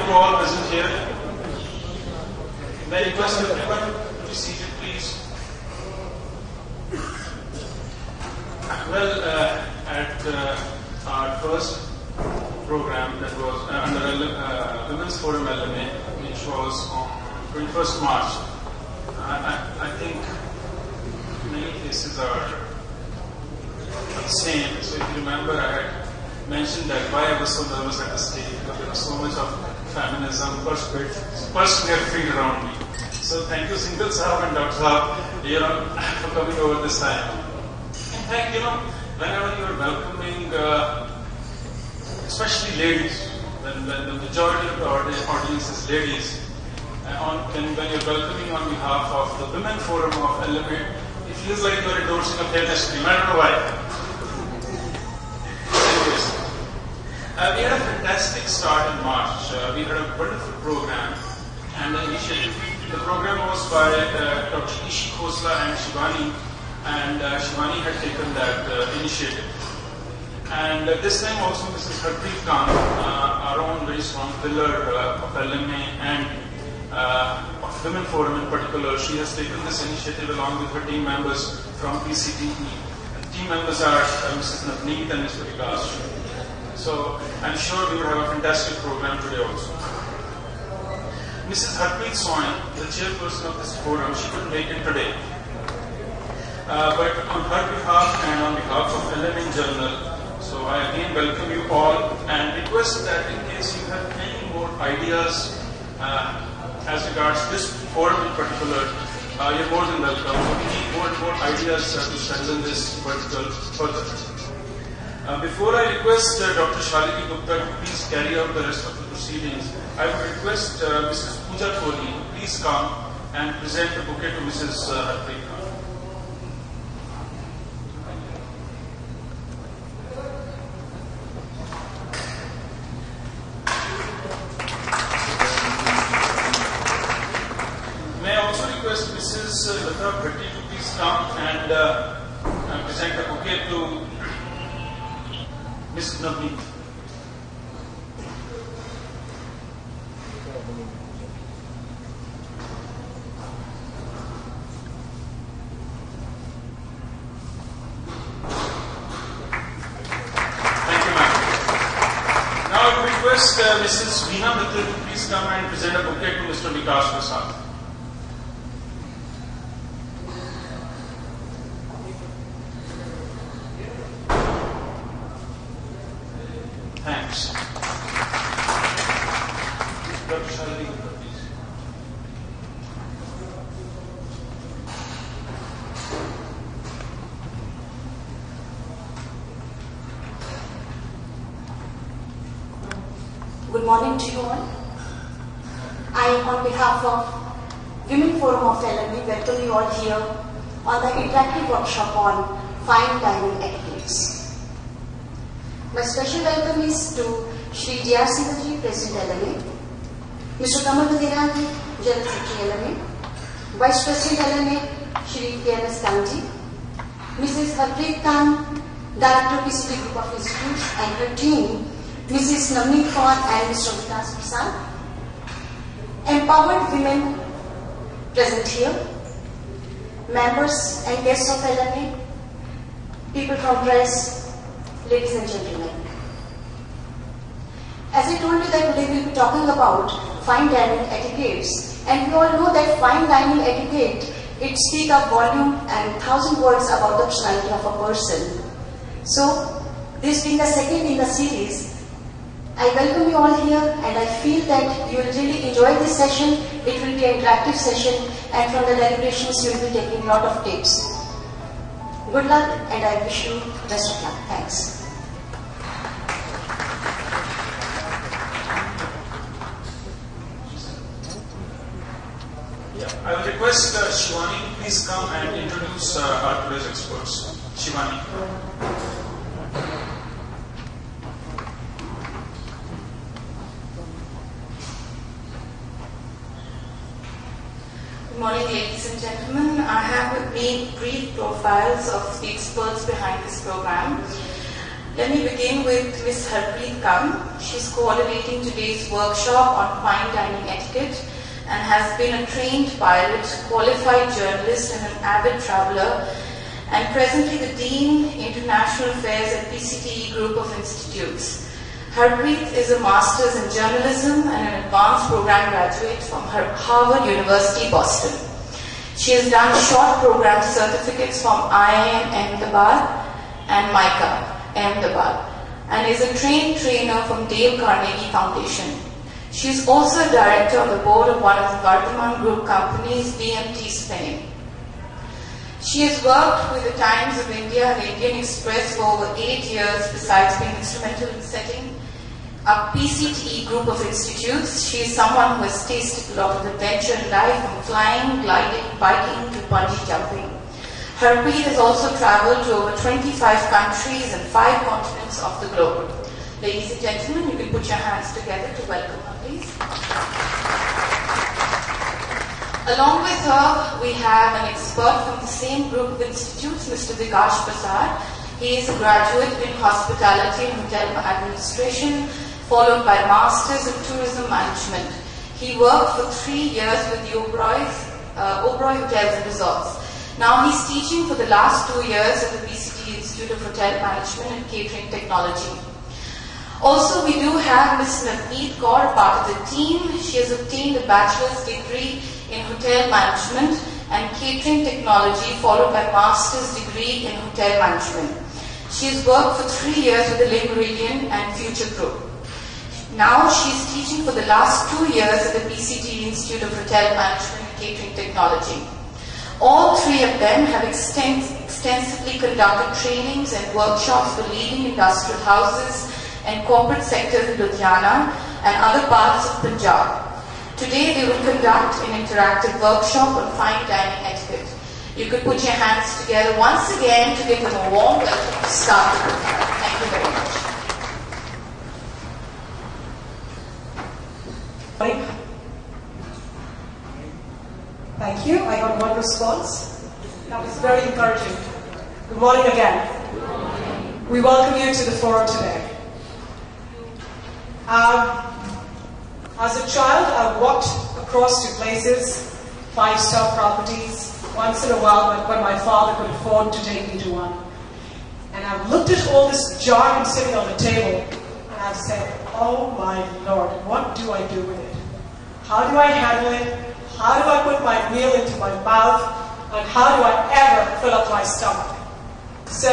All present here. May I request everyone to be seated, please. Well, at our first program that was under Women's Forum LMA, which was on 21st March, I think many cases are the same. So if you remember, I had mentioned that why I was so nervous at the stage, because there was so much of feminism personally feel around me. So thank you, Singhal Sahab and Dr. Sahab, for coming over this time. In fact, whenever you are welcoming, especially ladies, when the majority of the audience is ladies, when you're welcoming on behalf of the Women Forum of LMA, it feels like you're endorsing a fairness cream. I don't know why. We had a fantastic start in March. We had a wonderful program and the initiative. The program was by Dr. Ishi Khosla and Shivani, and Shivani had taken that initiative. And this time also Mrs. Harpreet Khan, our own very strong pillar of LMA and of Women Forum in particular, she has taken this initiative along with her team members from PCTE. The team members are Mrs. Navneet and Mr. Vikas. So I'm sure we will have a fantastic program today also. Mrs. Harpreet Soin, the chairperson of this forum, she couldn't make it today. But on her behalf and on behalf of LMA Journal, so I again welcome you all and request that in case you have any more ideas as regards this forum in particular, you're more than welcome. So we need more and more ideas to strengthen this vertical further. Before I request Dr. Shalini Gupta to please carry out the rest of the proceedings, I would request Mrs. Pooja Kohli to please come and present the bouquet to Mrs. Harpreet Khan. May I also request Mrs. Lata Bhatti to please come and present the bouquet to Mrs. Navneet. Thank you, ma'am. Now I would request Mrs. Veena Mittal to please come and present a bouquet to Mr. Vikas Prasad. Thanks. Dr. Shalini, please. Good morning to you all. I, on behalf of Women Forum of LMA, welcome you all here on the interactive workshop on fine dining etiquettes. My special welcome is to Shri D.R. Sivaji, President LMA, Mr. Kamal Vadirani, General Secretary LMA, Vice President LMA, Shri K.M.S. Kanji, Mrs. Harpreet Khan, Director PCT Group of Institutes and her team, Mrs. Navneet Kaur and Mr. Vikas Prasad, empowered women present here, members and guests of LMA, people from press, ladies and gentlemen. As I told you that today we will be talking about fine dining etiquettes, and we all know that fine dining etiquette, it speaks a volume and 1,000 words about the personality of a person. So, this being the second in the series, I welcome you all here and I feel that you will really enjoy this session. It will be an interactive session and from the deliberations you will be taking a lot of tips. Good luck and I wish you best of luck. Thanks. Yeah. I will request Shivani, please come and introduce our today's experts. Shivani. Good morning, ladies and gentlemen. I have with me brief profiles of the experts behind this program. Let me begin with Ms. Harpreet Kam. She's coordinating today's workshop on fine dining etiquette and has been a trained pilot, qualified journalist and an avid traveler, and presently the Dean International Affairs at PCTE Group of Institutes. Harpreet is a master's in journalism and an advanced program graduate from Harvard University, Boston. She has done short program certificates from IIM Ahmedabad and MICA Ahmedabad and is a trained trainer from Dale Carnegie Foundation. She is also a director on the board of one of the Vardhaman Group companies, BMT Spinning. She has worked with the Times of India and Indian Express for over 8 years, besides being instrumental in setting up PCTE Group of Institutes. She is someone who has tasted a lot of adventure in life, from flying, gliding, biking to bungee jumping. Harpreet has also traveled to over 25 countries and 5 continents of the globe. Ladies and gentlemen, you can put your hands together to welcome her, please. Along with her, we have an expert from the same group of institutes, Mr. Vikash Prasad. He is a graduate in Hospitality and Hotel Administration, followed by Masters in Tourism Management. He worked for 3 years with the Oberoi Hotels and Resorts. Now he's teaching for the last 2 years at the PCT Institute of Hotel Management and Catering Technology. Also, we do have Ms. Navneet Kaur, part of the team. She has obtained a bachelor's degree in Hotel Management and Catering Technology, followed by Master's degree in Hotel Management. She has worked for 3 years with the Le Méridien and Future Group. Now she is teaching for the last 2 years at the PCT Institute of Hotel Management and Catering Technology. All 3 of them have extensively conducted trainings and workshops for leading industrial houses and corporate sectors in Ludhiana and other parts of Punjab. Today they will conduct an interactive workshop on fine dining etiquette. You could put your hands together once again to give them a warm welcome to start the program. Thank you very much. Thank you. I got one response. That was very encouraging. Good morning again. We welcome you to the forum today. As a child, I walked across to places, 5-star properties, once in a while when my father could afford to take me to one. And I've looked at all this jargon sitting on the table, and I've said, oh my Lord, what do I do with it? How do I handle it? How do I put my meal into my mouth? And how do I ever fill up my stomach? So,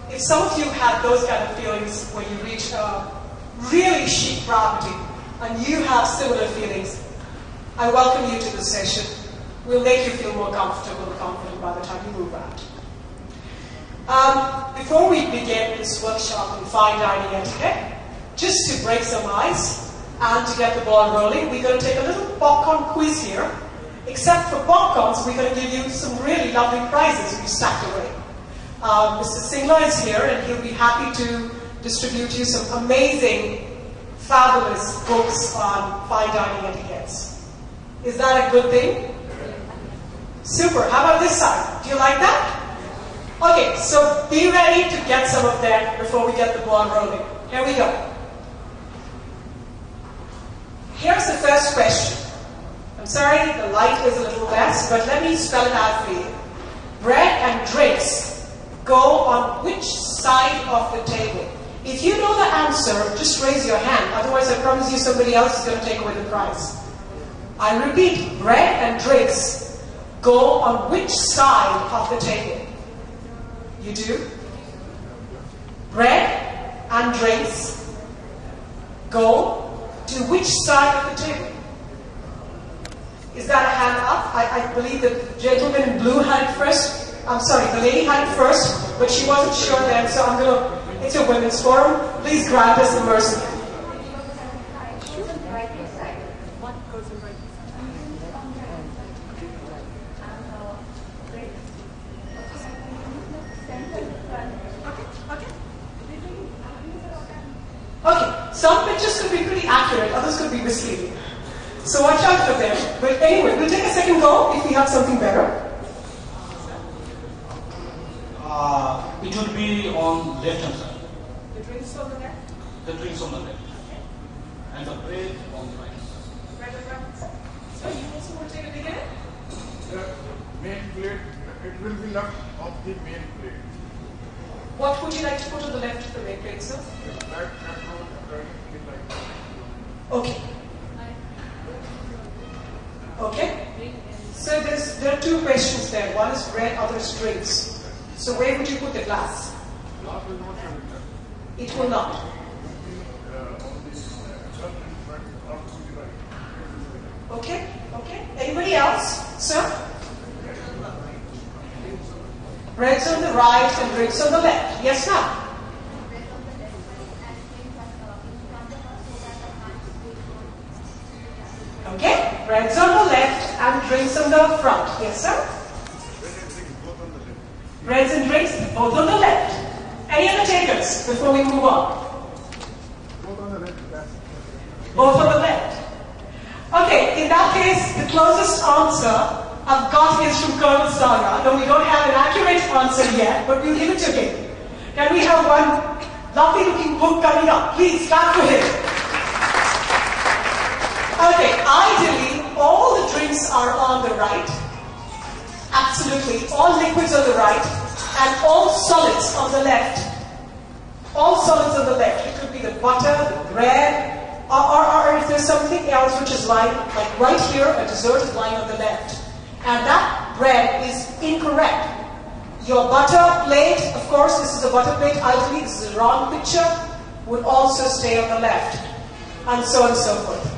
if some of you had those kind of feelings when you reach a really chic property, and you have similar feelings, I welcome you to the session. We'll make you feel more comfortable and confident by the time you move out. Before we begin this workshop on fine dining etiquette, just to break some ice, and to get the ball rolling, we're going to take a little popcorn quiz here. Except for popcorns, we're going to give you some really lovely prizes we stacked away. Mr. Singla is here, and he'll be happy to distribute you some amazing, fabulous books on fine dining etiquettes. Is that a good thing? Super. How about this side? Do you like that? Okay, so be ready to get some of that before we get the ball rolling. Here we go. Here's the first question. I'm sorry, the light is a little less, but let me spell it out for you. Bread and drinks go on which side of the table? If you know the answer, just raise your hand. Otherwise, I promise you somebody else is going to take away the prize. I repeat, bread and drinks go on which side of the table? You do? Bread and drinks go to which side of the table? Is that a hand up? I believe the gentleman in blue had it first. I'm sorry, the lady had it first, but she wasn't sure then, so I'm going to, it's a women's forum. Please grant us the mercy. others could be misleading. So watch out for them. But anyway, we'll take a second go if we have something better. It would be on left hand side. The drinks on the left? The drinks on the left. And the bread on the right. Right and right. So you also want to take a dig at it? The main plate, it will be left of the main plate. What would you like to put on the left of the main plate, sir? That roll, like that. Okay. Okay. So there are two questions there. One is bread, other is drinks. So where would you put the glass? Glass will not have it. It will not. On the left and front, or to the right. Okay. Okay. Anybody else, sir? Bread's on the right and drinks on the left. Yes, ma'am. Okay. Bread's on the left and drinks on the front. Yes, sir. Breads and drinks both on the left. Any other takers before we move on? Both on the left. Both on the left. Okay, in that case, the closest answer I've got is from Colonel Saga. No, we don't have an accurate answer yet, but we'll give it to him. Can we have one lovely looking book coming up? Please clap for him. Okay, ideally, all the drinks are on the right. Absolutely, all liquids on the right, and all solids on the left. All solids on the left. It could be the butter, the bread, or if there's something else which is lying, like right here, a dessert is lying on the left. And that bread is incorrect. Your butter plate, of course, this is a butter plate, ideally, this is a wrong picture, would also stay on the left, and so on and so forth.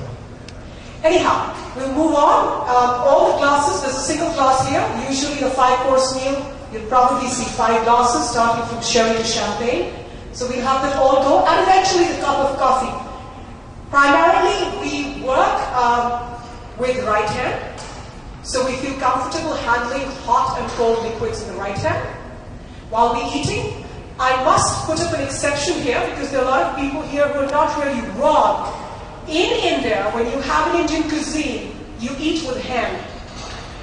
Anyhow, we'll move on. All the glasses, there's a single glass here, usually the 5-course meal, you'll probably see 5 glasses, starting from sherry to champagne. So we'll have that all go, and eventually the cup of coffee. Primarily, we work with right hand. So we feel comfortable handling hot and cold liquids in the right hand. While we're eating, I must put up an exception here because there are a lot of people here who are not really wrong. In India, when you have an Indian cuisine, you eat with hand.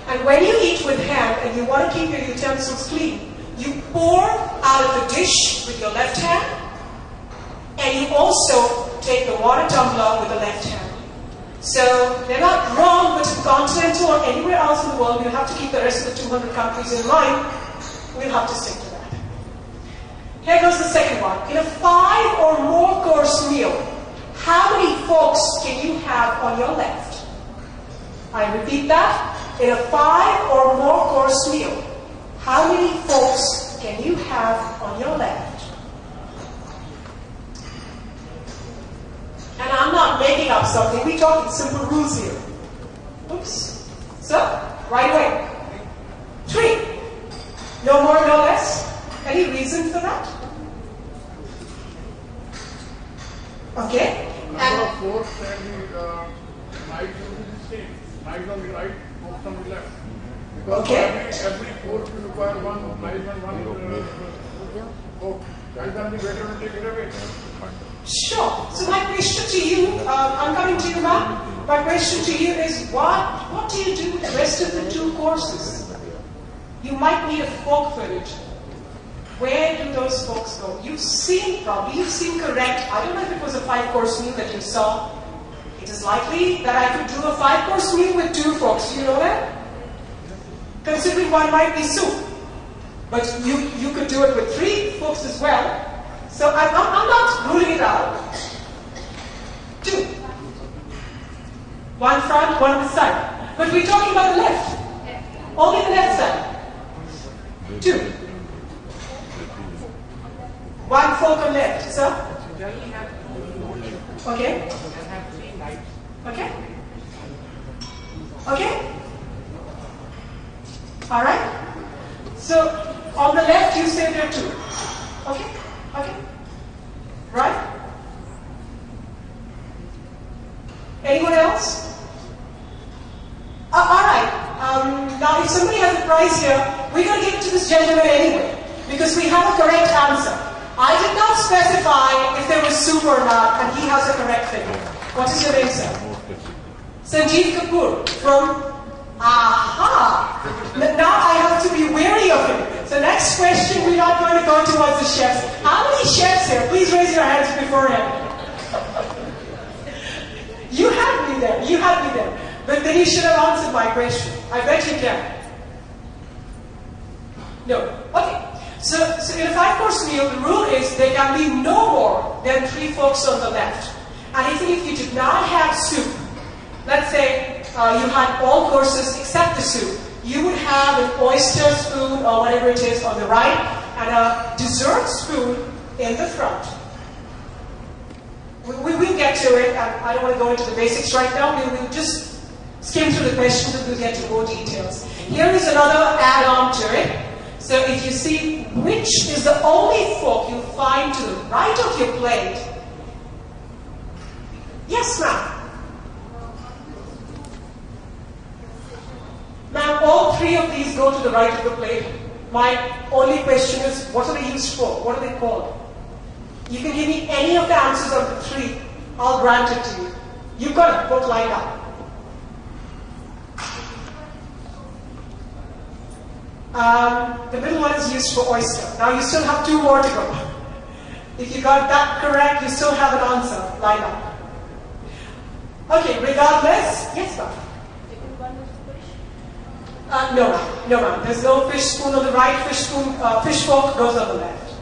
And when you eat with hand and you want to keep your utensils clean, you pour out of the dish with your left hand, and you also take the water tumbler with the left hand. So they're not wrong, but in continental or anywhere else in the world, you have to keep the rest of the 200 countries in mind. We'll have to stick to that. Here goes the second one. In a 5 or more course meal, how many folks can you have on your left? I repeat that. In a 5 or more course meal, how many folks can you have on your left? And I'm not making up something. We're talking simple rules here. Oops. So, right away. 3. No more, no less. Any reason for that? Okay. Number of forks and the knives will be the same. Knives on the right, forks on the left. Because every fork will require one knife and one fork. By the time the waiter will take it away. Sure. So my question to you, I'm coming to you now. My question to you is, what do you do with the rest of the 2 courses? You might need a fork for it. Where do those forks go? You've seen correct. I don't know if it was a 5-course meal that you saw. It is likely that I could do a 5-course meal with 2 forks. Do you know that? Considering one might be soup. But you could do it with 3 forks as well. So I'm not ruling it out. 2. One front, one on the side. But we're talking about the left. Only the left side. 2. 1 fork on left, sir? Okay. Okay. Okay. Alright. So on the left you say there are 2. Okay. Okay. Right? Anyone else? Alright. Now if somebody has a prize here, we're going to give it to this gentleman anyway, because we have a correct answer. I did not specify if there was soup or not, and he has a correct figure. What is your name, sir? Sanjeev Kapoor from... Aha! Now I have to be wary of him. So next question, we're not going to go towards the chefs. How many chefs here? Please raise your hands beforehand. You had me there. You had me there. But then you should have answered my question. I bet you can. No. Okay. So in a 5-course meal, the rule is there can be no more than 3 forks on the left. And even if you did not have soup, let's say you had all courses except the soup, you would have an oyster spoon or whatever it is on the right and a dessert spoon in the front. We will get to it, and I don't want to go into the basics right now. We will just skim through the questions and we'll get to more details. Here is another add-on to it. So if you see which is the only fork you find to the right of your plate. Yes, ma'am. Ma'am, all 3 of these go to the right of the plate. My only question is, what are they used for? What are they called? You can give me any of the answers of the 3. I'll grant it to you. You've got a book lined up. The middle one is used for oyster. Now you still have 2 more to go. If you got that correct, you still have an answer lined up. Okay, regardless, yes, ma'am. No, ma'am. There's no fish spoon on the right. Fish fork goes on the left.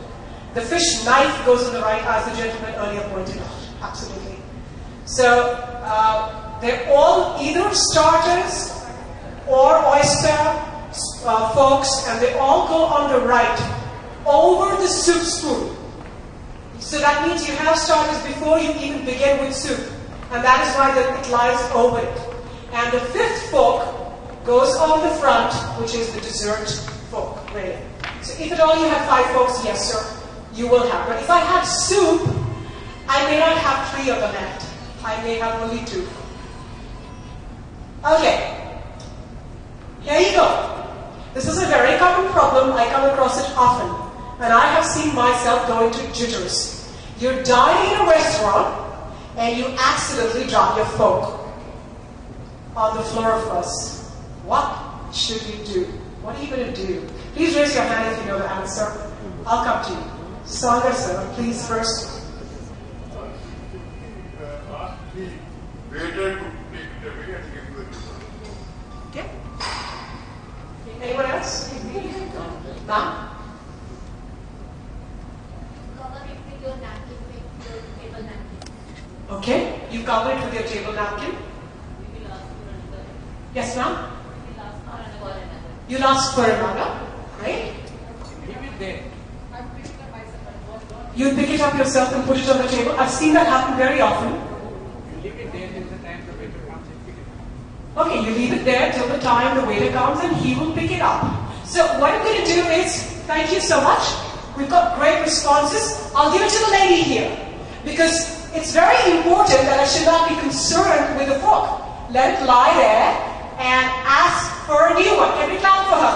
The fish knife goes on the right, as the gentleman earlier pointed out. Absolutely. So they're all either starters or oyster forks, and they all go on the right over the soup spoon. So that means you have starters before you even begin with soup, and that is why it lies over it. And the 5th fork goes on the front, which is the dessert fork, really. So if at all you have 5 forks, yes, sir, you will have. But if I have soup, I may not have 3 on the left. I may have only 2. Okay. Here you go. This is a very common problem. I come across it often. And I have seen myself go into jitters. You're dining in a restaurant, and you accidentally drop your fork on the floor first. What should you do? What are you going to do? Please raise your hand if you know the answer. I'll come to you. Sagar, sir, please first. Ask the waiter to take it away and give you a table. Okay. Anyone else? Ma'am? Cover it with your napkin, with your table napkin. Okay. You cover it with your table napkin. We will ask for another. Yes, ma'am? We will ask for another. You'll ask for another. Great. Leave it there. I'm pretty sure myself, but You pick it up yourself and put it on the table. I've seen that happen very often. You leave it there till the time the waiter comes and pick it up. Okay, you leave it there till the time the waiter comes and he will pick it up. So what I'm going to do is, thank you so much. We've got great responses. I'll give it to the lady here, because it's very important that I should not be concerned with the fork. Let it lie there and ask for a new one. Can we clap for her?